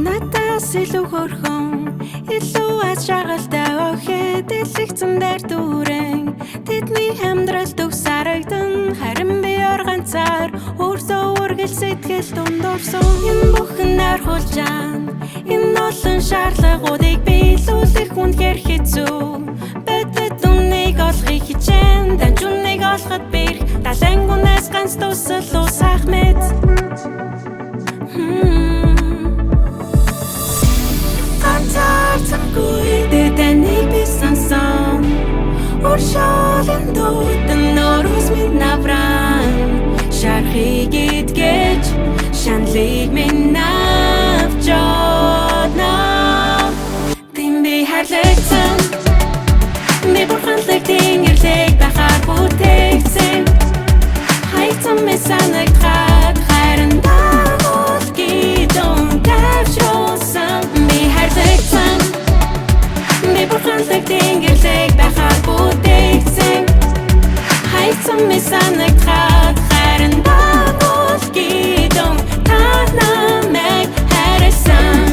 Надаас илүү хөрхөн илүү аз жаргалтай охид дэлгэцэн дээр дүүрэн тэдний амьдралд өгсарагдан харин би органцаар өөрсдөө үргэл сэтгэл дундурсан энэ бүхэн архулжаан энэ олон шаардлагуудыг биелүүлэх үнэхээр хэцүү бэдэд үннийг олохыг хичээн данжуныг олоход бэрх далангунаас ганц тусал усах мэд Тэтэнийг би сонсон Уршаалын дутан нөрөөс минь навран Шархыг идгэж шанлыг минь авчодна Тим би хайрлагцсан Би бурханлаг тэнгэрлэг байхаар бүтээгдсэн Хайцсан ми санагдахад хайран дагуул гидон тавшруулсан Би хайрлагцсан Би бурханлаг тэнгэрлэг байхаар бүтээгдсэн Хайцсан ми санагдахад хайран дагуул гидон та намайг хайрсан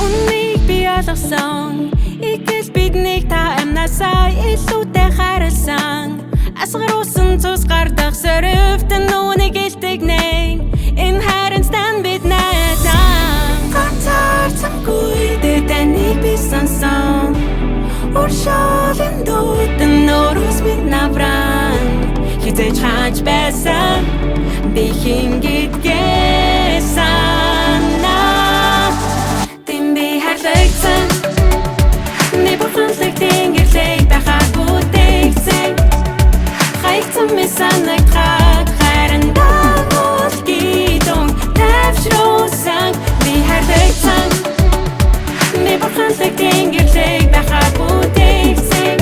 Үннийг би ойлгосон Игэл биднийг та амнасаа илүүтэй хайрлсан Асгаруулсан цус гардах сөрөвтөн нүунийг илтгэнэ Энэ хайрцан бид найдсан Ганцаарцангүй тэтэнийг би сонсон Уршаалын дутан нөрөөс минь навран Хизээж хаач байсан би хин гэдгээ санаа Тим би хайрлагцсан Би бурханлаг тэнгэрлэг байхаар бүтээгдсэн Хайцсан ми санагдахад хайран дагуул гидон тавшруулсан Би хайрлагцсан Би бурханлаг тэнгэрлэг байхаар бүтээгдсэн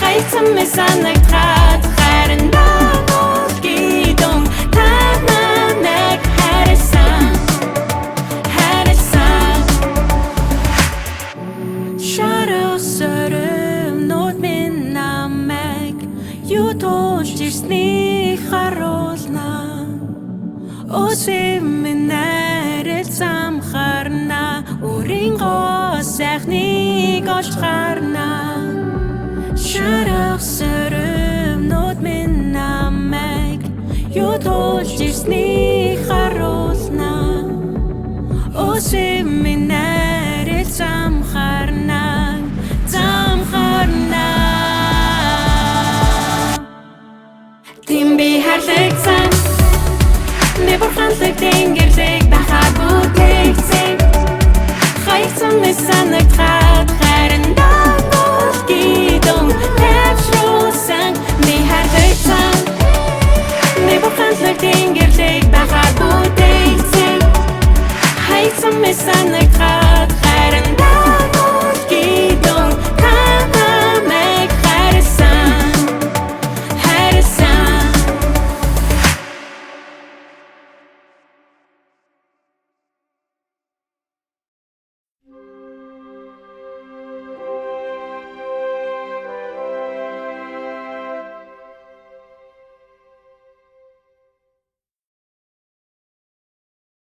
Хайцсан ми санагдахад хайран дагуул гидон та намайг хайрсан Шарах сөрөмнүүд минь намайг Юу туулж ирснийг харуулна Өсөв минь найралцам харна Үрийн гоо сайхныг олж харна Шарах сөрөмнүүд минь намайг Юу туулж ирснийг харуулна Өсөв минь найралцам харна Тим би хайрлагцсан Би бурханлаг тэнгэрлэг байхаар бүтээгдсэн Хайцсан ми санагдахад хайран